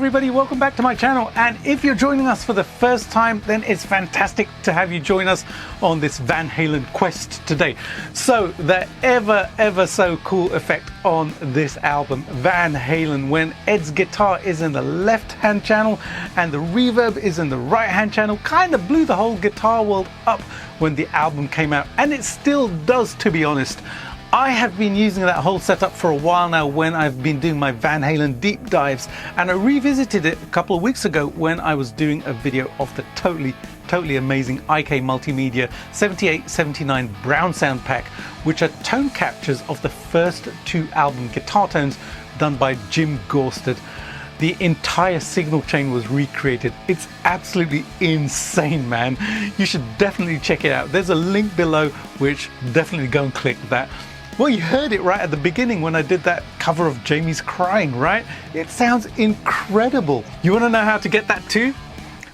everybody, welcome back to my channel, and if you're joining us for the first time, then it's fantastic to have you join us on this Van Halen quest today. So the ever so cool effect on this album, Van Halen, when Ed's guitar is in the left hand channel and the reverb is in the right hand channel, kind of blew the whole guitar world up when the album came out, and it still does, to be honest. I have been using that whole setup for a while now when I've been doing my Van Halen deep dives, and I revisited it a couple of weeks ago when I was doing a video of the totally amazing IK Multimedia 78-79 Brown Sound Pack, which are tone captures of the first two album guitar tones done by Jim Gorsted. The entire signal chain was recreated. It's absolutely insane, man. You should definitely check it out. There's a link below, which definitely go and click that. Well, you heard it right at the beginning when I did that cover of Jamie's Cryin, right? It sounds incredible. You want to know how to get that too?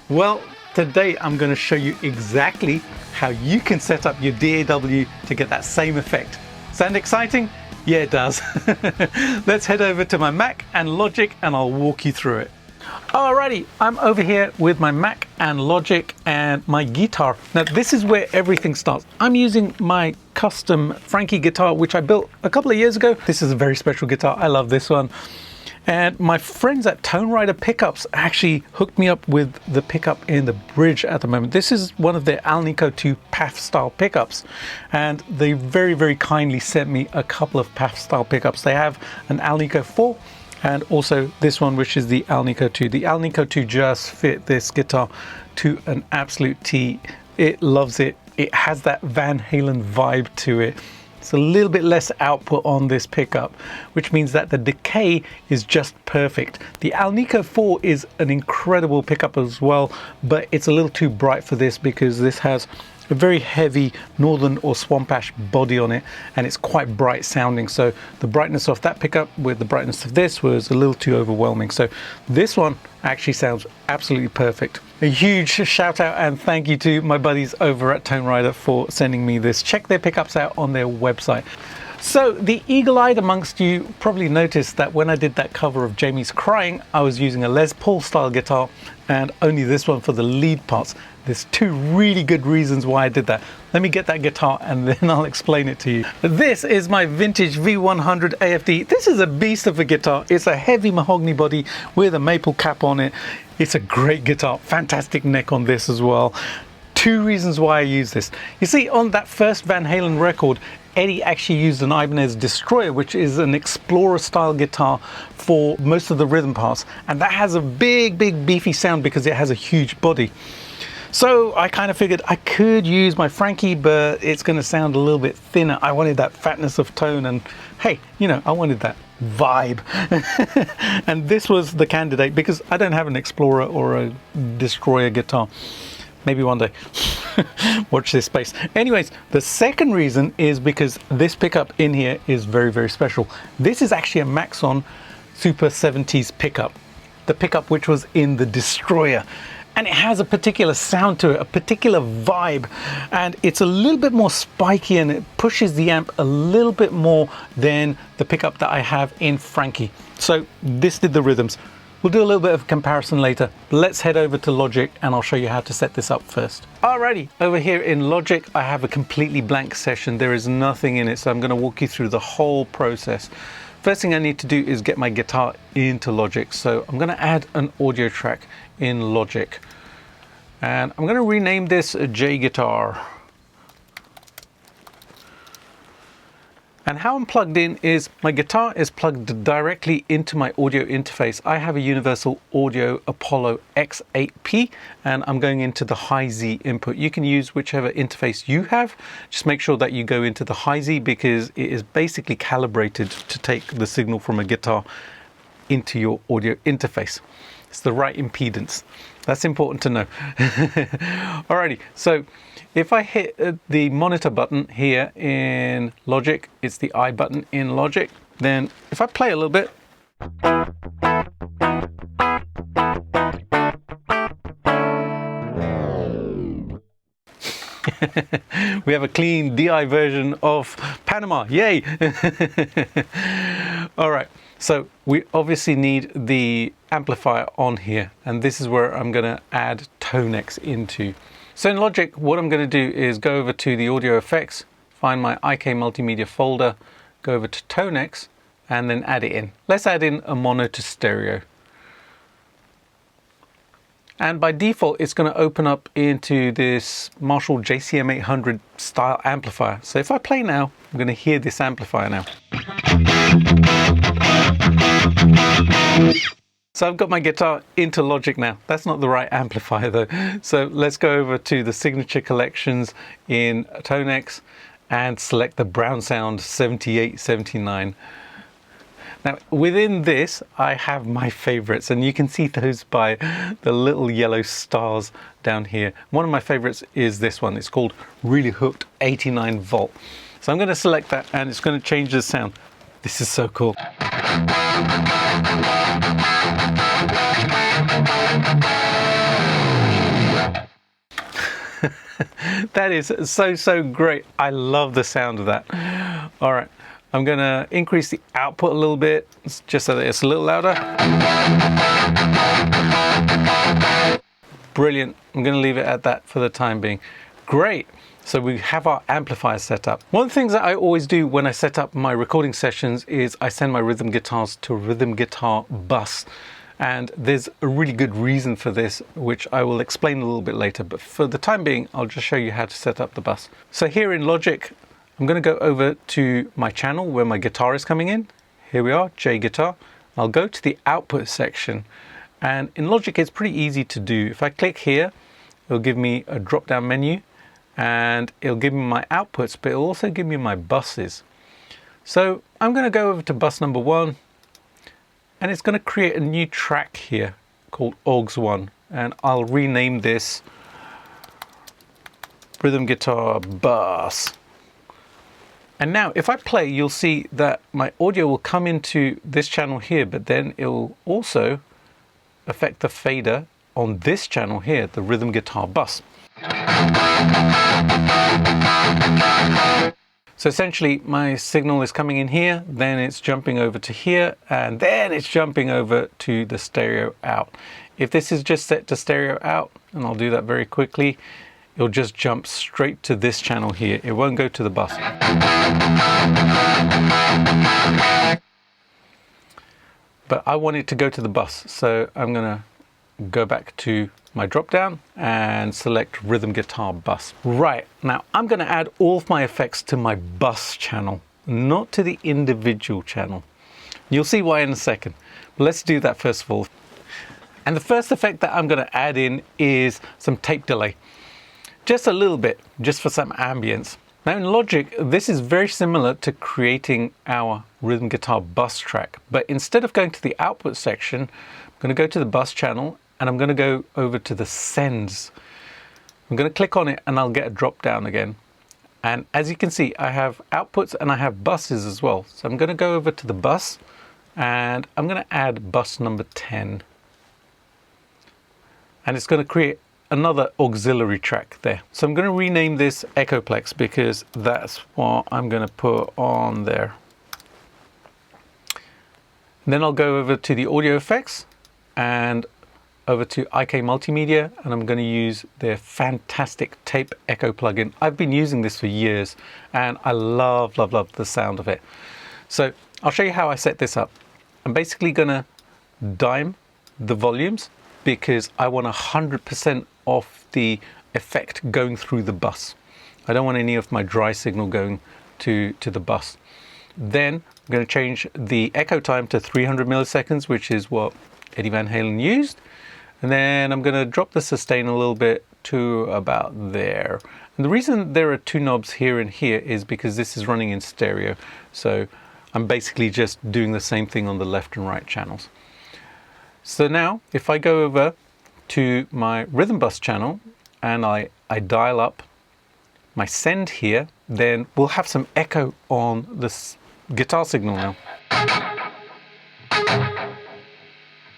Well, today I'm going to show you exactly how you can set up your DAW to get that same effect. Sound exciting? Yeah, it does. Let's head over to my Mac and Logic and I'll walk you through it. Alrighty, I'm over here with my Mac and Logic and my guitar. Now this is where everything starts. I'm using my custom Frankie guitar, which I built a couple of years ago. This is a very special guitar. I love this one. And my friends at Tone Rider Pickups actually hooked me up with the pickup in the bridge at the moment. This is one of their Alnico 2 PAF style pickups, and they very kindly sent me a couple of PAF style pickups. They have an Alnico 4 and also this one, which is the Alnico 2. The Alnico 2 just fit this guitar to an absolute T. It loves it. It has that Van Halen vibe to it. It's a little bit less output on this pickup, which means that the decay is just perfect. The Alnico 4 is an incredible pickup as well, but it's a little too bright for this because this has a very heavy northern or swamp ash body on it, and it's quite bright sounding. So the brightness of that pickup with the brightness of this was a little too overwhelming. So this one actually sounds absolutely perfect. A huge shout out and thank you to my buddies over at Tone Rider for sending me this. Check their pickups out on their website. So the eagle-eyed amongst you probably noticed that when I did that cover of Jamie's Cryin, I was using a Les Paul style guitar and only this one for the lead parts. There's two really good reasons why I did that. Let me get that guitar and then I'll explain it to you. This is my vintage V100AFD. This is a beast of a guitar. It's a heavy mahogany body with a maple cap on it. It's a great guitar. Fantastic neck on this as well. Two reasons why I use this. You see, on that first Van Halen record, Eddie actually used an Ibanez Destroyer, which is an Explorer style guitar for most of the rhythm parts. And that has a big beefy sound because it has a huge body. So I kind of figured I could use my Frankie, but it's going to sound a little bit thinner. I wanted that fatness of tone, and hey, you know, I wanted that vibe. And this was the candidate because I don't have an Explorer or a Destroyer guitar. Maybe one day. Watch this space. Anyways, the second reason is because this pickup in here is very special. This is actually a Maxon Super 70s pickup. The pickup which was in the Destroyer. And it has a particular sound to it, a particular vibe, and it's a little bit more spiky and it pushes the amp a little bit more than the pickup that I have in Frankie. So this did the rhythms. We'll do a little bit of comparison later. Let's head over to Logic and I'll show you how to set this up first. Alrighty, over here in Logic, I have a completely blank session. There is nothing in it, so I'm going to walk you through the whole process. First thing I need to do is get my guitar into Logic. So I'm going to add an audio track in Logic. And I'm going to rename this J Guitar. And how I'm plugged in is my guitar is plugged directly into my audio interface. I have a Universal Audio Apollo X8P and I'm going into the Hi-Z input. You can use whichever interface you have. Just make sure that you go into the Hi-Z because it is basically calibrated to take the signal from a guitar into your audio interface. It's the right impedance. That's important to know. Alrighty, so if I hit the monitor button here in Logic, it's the I button in Logic, then if I play a little bit, we have a clean DI version of Panama, yay! Alright, So we obviously need the amplifier on here, and this is where I'm going to add TONEX into. So in Logic, what I'm going to do is go over to the audio effects, find my IK Multimedia folder, go over to TONEX, and then add it in. Let's add in a mono to stereo. And by default, it's going to open up into this Marshall JCM 800 style amplifier. So if I play now, I'm going to hear this amplifier now. So I've got my guitar into Logic now. That's not the right amplifier though. So let's go over to the signature collections in TONEX and select the Brown Sound 7879. Now within this, I have my favorites, and you can see those by the little yellow stars down here. One of my favorites is this one. It's called Really Hooked 89 Volt. So I'm going to select that, and it's going to change the sound. This is so cool. That is so great. I love the sound of that. All right. I'm going to increase the output a little bit, just so that it's a little louder. Brilliant. I'm going to leave it at that for the time being. Great. So we have our amplifier set up. One of the things that I always do when I set up my recording sessions is I send my rhythm guitars to a rhythm guitar bus. And there's a really good reason for this, which I will explain a little bit later. But for the time being, I'll just show you how to set up the bus. So here in Logic, I'm going to go over to my channel where my guitar is coming in. Here we are, J guitar. I'll go to the output section, and in Logic it's pretty easy to do. If I click here, it'll give me a drop down menu, and it'll give me my outputs, but it'll also give me my buses. So I'm going to go over to bus number 1, and it's going to create a new track here called Aux1, and I'll rename this Rhythm Guitar Bus. And now if I play, you'll see that my audio will come into this channel here, but then it will also affect the fader on this channel here, the Rhythm Guitar Bus. So essentially my signal is coming in here, then it's jumping over to here, and then it's jumping over to the stereo out. If this is just set to stereo out, and I'll do that very quickly, it'll just jump straight to this channel here. It won't go to the bus. But I want it to go to the bus, so I'm going to go back to my drop down and select Rhythm Guitar Bus. Right, now I'm going to add all of my effects to my bus channel, not to the individual channel. You'll see why in a second. But let's do that first of all. And the first effect that I'm going to add in is some tape delay. Just a little bit, just for some ambience. Now in Logic, this is very similar to creating our rhythm guitar bus track, but instead of going to the output section, I'm going to go to the bus channel, and I'm going to go over to the sends. I'm going to click on it, and I'll get a drop down again. And as you can see, I have outputs and I have buses as well. So I'm going to go over to the bus, and I'm going to add bus number 10. And it's going to create another auxiliary track there. So I'm going to rename this Echoplex because that's what I'm going to put on there. And then I'll go over to the audio effects and over to IK Multimedia, and I'm going to use their fantastic tape echo plugin. I've been using this for years and I love the sound of it. So I'll show you how I set this up. I'm basically going to dime the volumes because I want 100% of the effect going through the bus. I don't want any of my dry signal going to the bus. Then I'm going to change the echo time to 300 milliseconds, which is what Eddie Van Halen used. And then I'm going to drop the sustain a little bit to about there. And the reason there are two knobs here and here is because this is running in stereo. So I'm basically just doing the same thing on the left and right channels. So now if I go over to my rhythm bus channel and I dial up my send here, then we'll have some echo on this guitar signal now.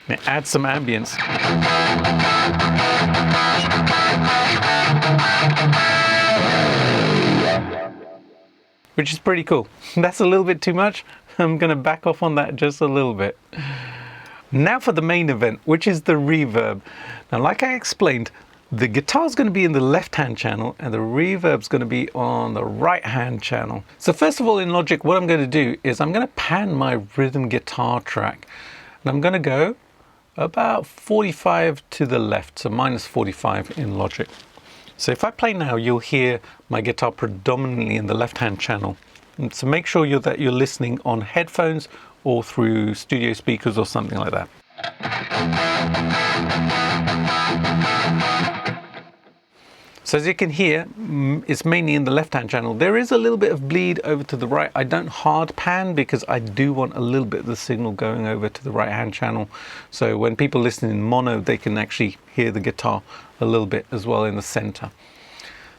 And add some ambience. Which is pretty cool. That's a little bit too much, I'm going to back off on that just a little bit. Now for the main event, which is the reverb. Now, like I explained, the guitar's going to be in the left-hand channel and the reverb's going to be on the right-hand channel. So first of all, in Logic, what I'm going to do is I'm going to pan my rhythm guitar track. And I'm going to go about 45 to the left, so minus 45 in Logic. So if I play now, you'll hear my guitar predominantly in the left-hand channel. And so make sure that you're listening on headphones or through studio speakers or something like that. So as you can hear, it's mainly in the left-hand channel. There is a little bit of bleed over to the right. I don't hard pan because I do want a little bit of the signal going over to the right-hand channel. So when people listen in mono, they can actually hear the guitar a little bit as well in the center.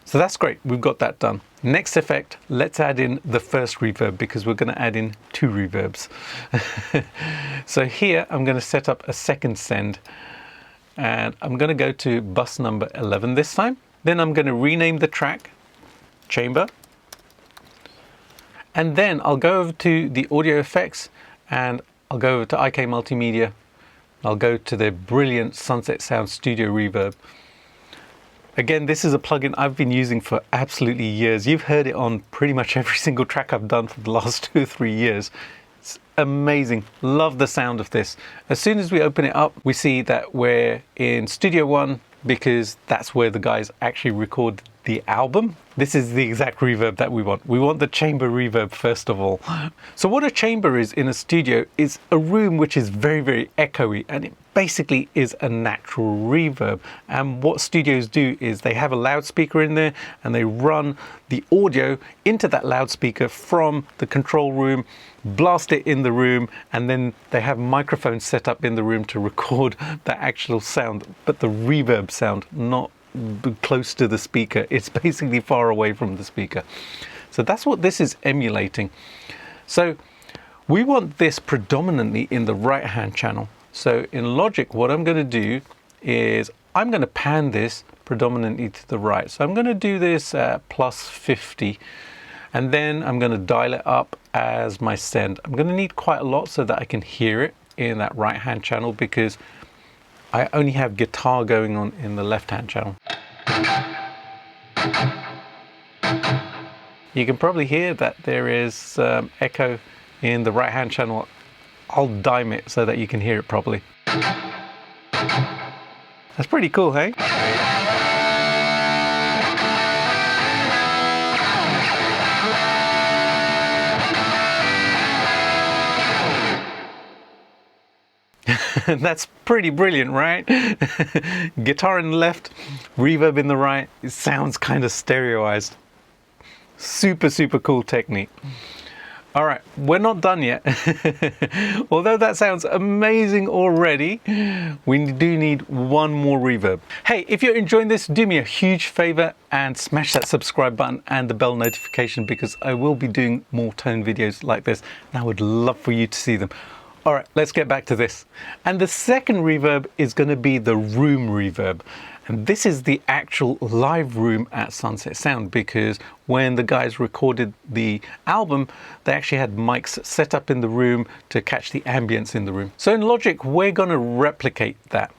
So that's great, we've got that done. Next effect, let's add in the first reverb because we're going to add in 2 reverbs. So here I'm going to set up a second send and I'm going to go to bus number 11 this time. Then I'm going to rename the track, chamber. And then I'll go over to the audio effects and I'll go over to IK Multimedia. I'll go to the brilliant Sunset Sound Studio Reverb. Again, this is a plugin I've been using for absolutely years. You've heard it on pretty much every single track I've done for the last 2 or 3 years. It's amazing. Love the sound of this. As soon as we open it up, we see that we're in Studio One because that's where the guys actually record the album. This is the exact reverb that we want. We want the chamber reverb first of all. So what a chamber is in a studio is a room which is very, very echoey, and it basically is a natural reverb. And what studios do is they have a loudspeaker in there and they run the audio into that loudspeaker from the control room, blast it in the room, and then they have microphones set up in the room to record the actual sound, but the reverb sound, not close to the speaker. It's basically far away from the speaker. So that's what this is emulating. So we want this predominantly in the right hand channel. So in Logic, what I'm going to do is I'm going to pan this predominantly to the right. So I'm going to do this at plus 50 and then I'm going to dial it up as my send. I'm going to need quite a lot so that I can hear it in that right hand channel because I only have guitar going on in the left hand channel. You can probably hear that there is echo in the right hand channel. I'll dime it so that you can hear it properly. That's pretty cool, hey? That's pretty brilliant, right? Guitar in the left, reverb in the right. It sounds kind of stereoized. Super, super cool technique. All right, we're not done yet. Although that sounds amazing already, we do need one more reverb. Hey, if you're enjoying this, do me a huge favor and smash that subscribe button and the bell notification because I will be doing more tone videos like this and I would love for you to see them. All right, let's get back to this. And the second reverb is going to be the room reverb. And this is the actual live room at Sunset Sound because when the guys recorded the album, they actually had mics set up in the room to catch the ambience in the room. So in Logic, we're going to replicate that.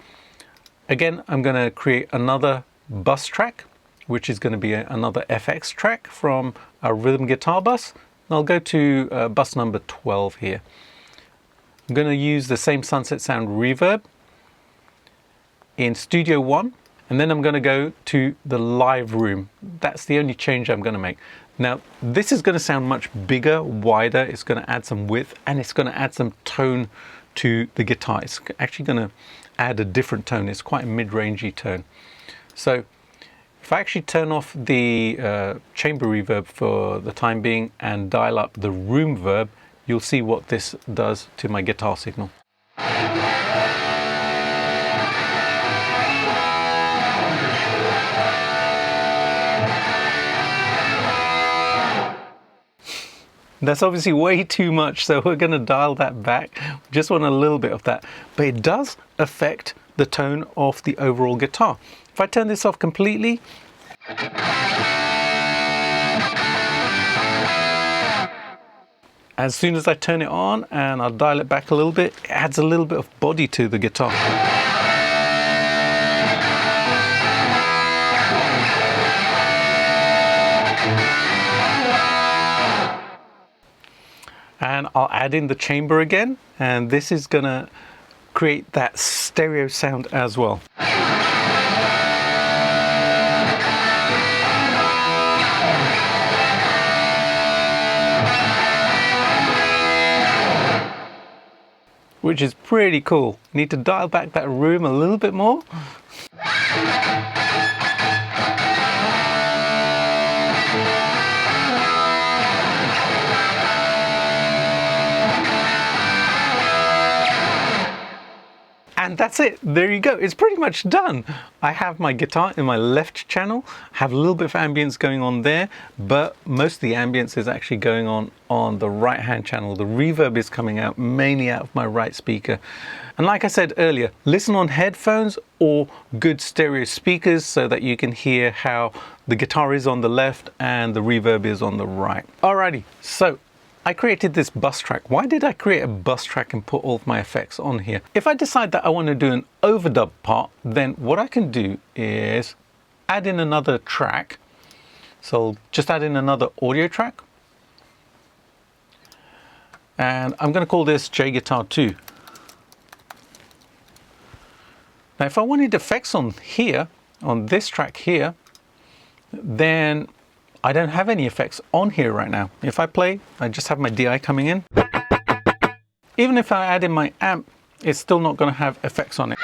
Again, I'm going to create another bus track, which is going to be another FX track from our rhythm guitar bus. And I'll go to bus number 12 here. I'm going to use the same Sunset Sound reverb in Studio One, and then I'm going to go to the live room. That's the only change I'm going to make. Now, this is going to sound much bigger, wider. It's going to add some width, and it's going to add some tone to the guitar. It's actually going to add a different tone. It's quite a mid-rangey tone. So if I actually turn off the chamber reverb for the time being and dial up the room verb, you'll see what this does to my guitar signal. That's obviously way too much, so we're going to dial that back. We just want a little bit of that. But it does affect the tone of the overall guitar. If I turn this off completely, As soon as I turn it on and I'll dial it back a little bit, it adds a little bit of body to the guitar. And I'll add in the chamber again, and this is gonna create that stereo sound as well. Which is pretty cool. Need to dial back that room a little bit more. And that's it, there you go, it's pretty much done. I have my guitar in my left channel, have a little bit of ambience going on there, but most of the ambience is actually going on the right hand channel. The reverb is coming out mainly out of my right speaker. And like I said earlier, listen on headphones or good stereo speakers so that you can hear how the guitar is on the left and the reverb is on the right. Alrighty, so I created this bus track. Why did I create a bus track and put all of my effects on here? If I decide that I want to do an overdub part, then what I can do is add in another track. So just add in another audio track. And I'm going to call this J Guitar 2. Now if I wanted effects on here, on this track here, then I don't have any effects on here right now. If I play, I just have my DI coming in. Even if I add in my amp, it's still not going to have effects on it.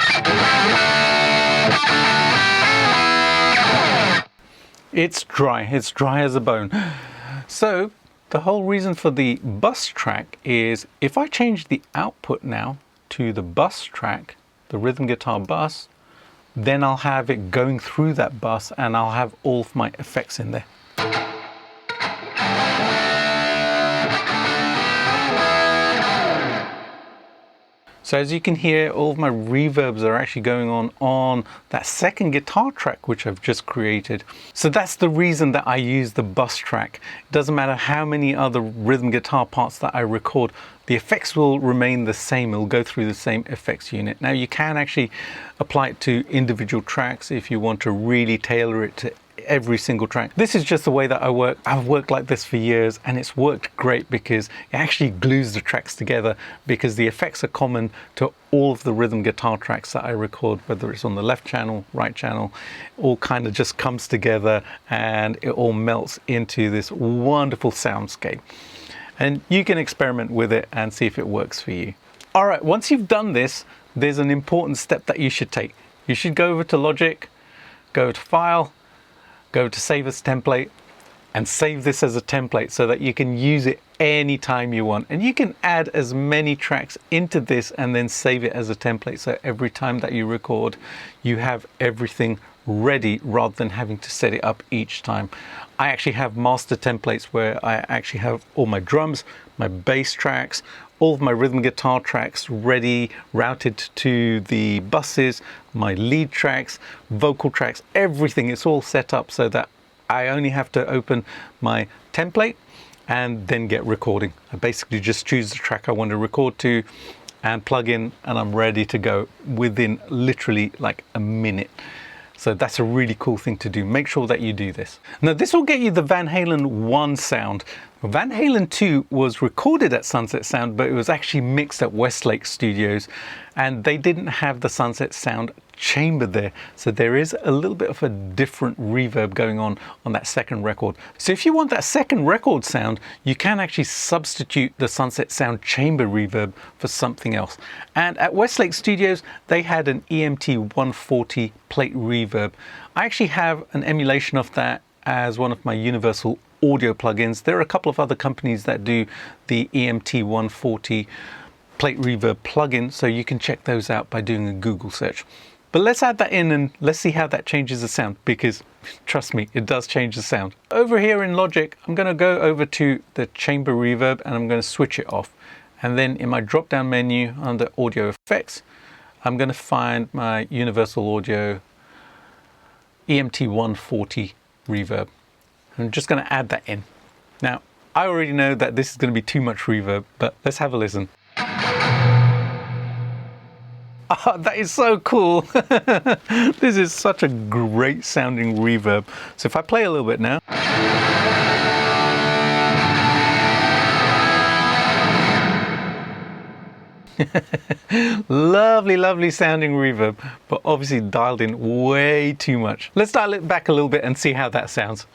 It's dry as a bone. So the whole reason for the bus track is if I change the output now to the bus track, the rhythm guitar bus, then I'll have it going through that bus and I'll have all of my effects in there. So as you can hear, all of my reverbs are actually going on that second guitar track which I've just created. So that's the reason that I use the bus track. It doesn't matter how many other rhythm guitar parts that I record, the effects will remain the same. It'll go through the same effects unit. Now you can actually apply it to individual tracks if you want to really tailor it to every single track. This is just the way that I work. I've worked like this for years and it's worked great because it actually glues the tracks together, because the effects are common to all of the rhythm guitar tracks that I record, whether it's on the left channel, right channel, all kind of just comes together and it all melts into this wonderful soundscape. And you can experiment with it and see if it works for you. All right, once you've done this, there's an important step that you should take. You should go over to Logic, go to File, go to Save as Template, and save this as a template so that you can use it anytime you want. And you can add as many tracks into this and then save it as a template. So every time that you record, you have everything ready rather than having to set it up each time. I actually have master templates where I actually have all my drums, my bass tracks, all of my rhythm guitar tracks ready, routed to the buses, my lead tracks, vocal tracks, everything. It's all set up so that I only have to open my template and then get recording. I basically just choose the track I want to record to and plug in and I'm ready to go within literally like a minute. So that's a really cool thing to do. Make sure that you do this. Now this will get you the Van Halen 1 sound. Van Halen 2 was recorded at Sunset Sound, but it was actually mixed at Westlake Studios and they didn't have the Sunset Sound chamber there. So there is a little bit of a different reverb going on that second record. So if you want that second record sound, you can actually substitute the Sunset Sound chamber reverb for something else. And at Westlake Studios, they had an EMT 140 plate reverb. I actually have an emulation of that as one of my Universal Audio plugins. There are a couple of other companies that do the EMT 140 plate reverb plugin, so you can check those out by doing a Google search. But let's add that in and let's see how that changes the sound, because trust me, it does change the sound. Over here in Logic, I'm going to go over to the chamber reverb and I'm going to switch it off. And then in my drop down menu under Audio Effects, I'm going to find my Universal Audio EMT 140 reverb. I'm just going to add that in. Now, I already know that this is going to be too much reverb, but let's have a listen. Oh, that is so cool. This is such a great sounding reverb. So if I play a little bit now. Lovely, lovely sounding reverb, but obviously dialed in way too much. Let's dial it back a little bit and see how that sounds.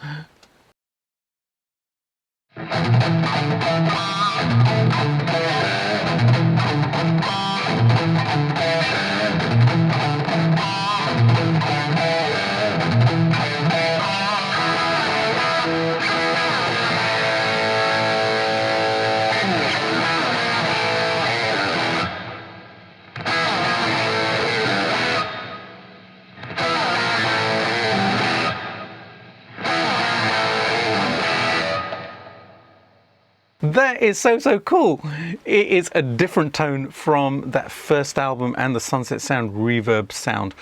That is so cool. It is a different tone from that first album and the Sunset Sound reverb sound.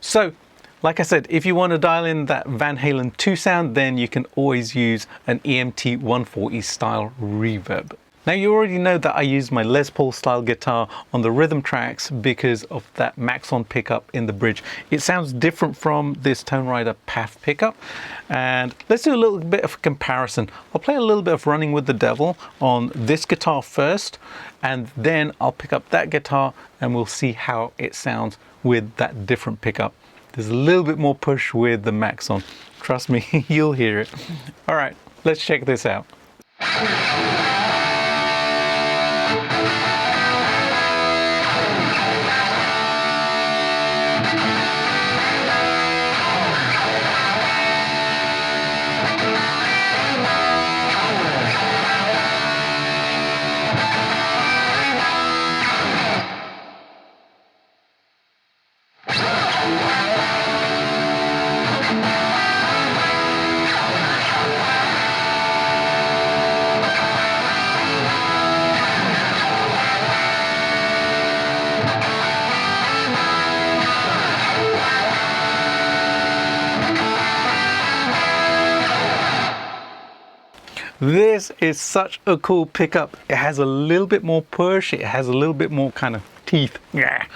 So like I said, if you want to dial in that Van Halen 2 sound, then you can always use an EMT 140 style reverb. Now you already know that I use my Les Paul style guitar on the rhythm tracks because of that Maxon pickup in the bridge. It sounds different from this Tone Rider PAF pickup. And let's do a little bit of a comparison. I'll play a little bit of Running with the Devil on this guitar first, and then I'll pick up that guitar and we'll see how it sounds with that different pickup. There's a little bit more push with the Maxon. Trust me, you'll hear it. All right, let's check this out. This is such a cool pickup. It has a little bit more push. It has a little bit more kind of teeth. Yeah.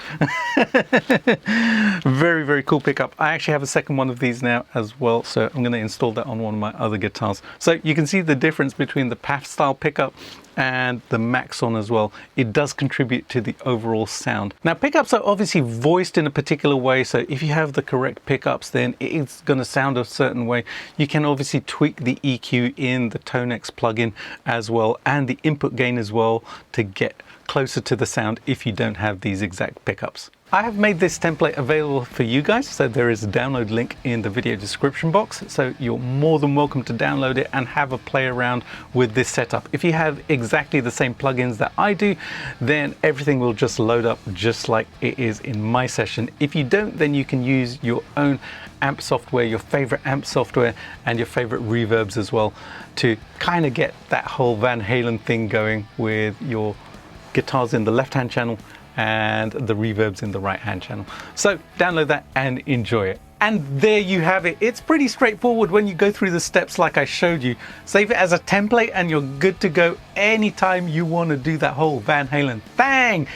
Very cool pickup. I actually have a second one of these now as well, so I'm going to install that on one of my other guitars. So you can see the difference between the PAF style pickup and the Maxon as well. It does contribute to the overall sound. Now pickups are obviously voiced in a particular way, so if you have the correct pickups, then it's going to sound a certain way. You can obviously tweak the EQ in the TONEX plugin as well, and the input gain as well, to get closer to the sound if you don't have these exact pickups. I have made this template available for you guys, so there is a download link in the video description box, so you're more than welcome to download it and have a play around with this setup. If you have exactly the same plugins that I do, then everything will just load up just like it is in my session. If you don't, then you can use your own amp software, your favorite amp software, and your favorite reverbs as well, to kind of get that whole Van Halen thing going with your guitars in the left-hand channel and the reverbs in the right-hand channel. So download that and enjoy it. And there you have it. It's pretty straightforward when you go through the steps like I showed you. Save it as a template and you're good to go anytime you want to do that whole Van Halen thing.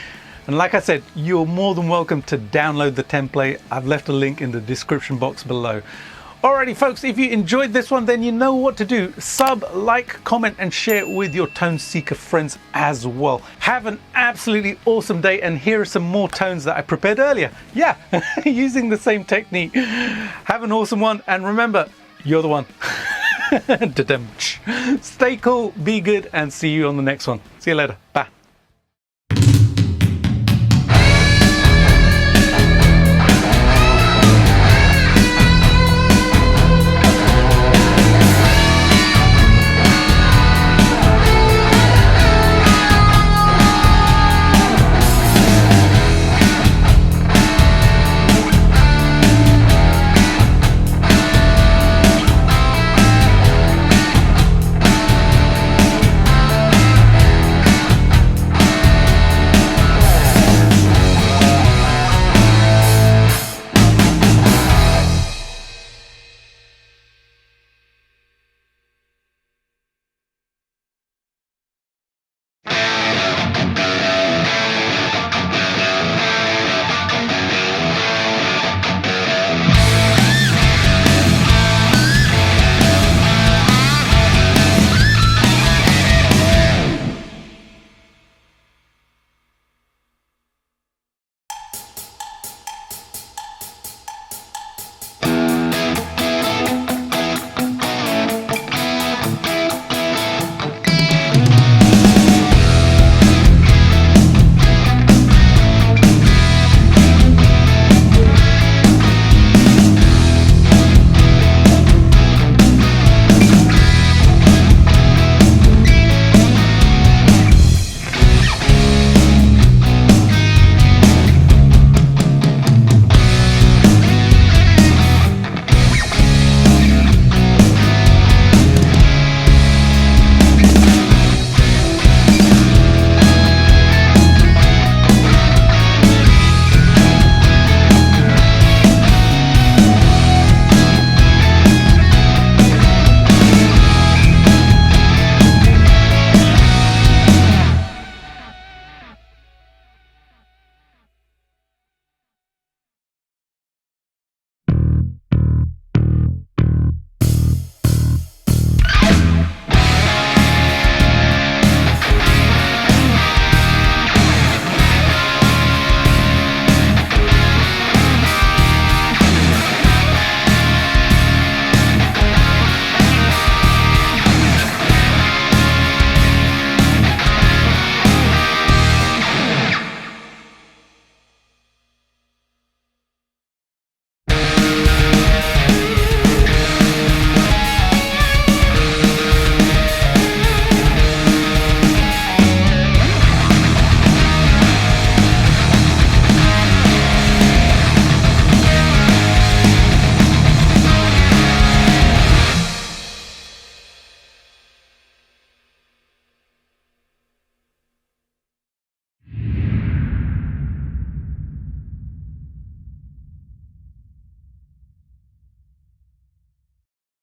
And like I said, you're more than welcome to download the template. I've left a link in the description box below. Alrighty folks, if you enjoyed this one, then you know what to do. Sub, like, comment and share it with your tone seeker friends as well. Have an absolutely awesome day, and here are some more tones that I prepared earlier. Yeah, using the same technique. Have an awesome one, and remember, you're the one. Stay cool, be good, and see you on the next one. See you later. Bye.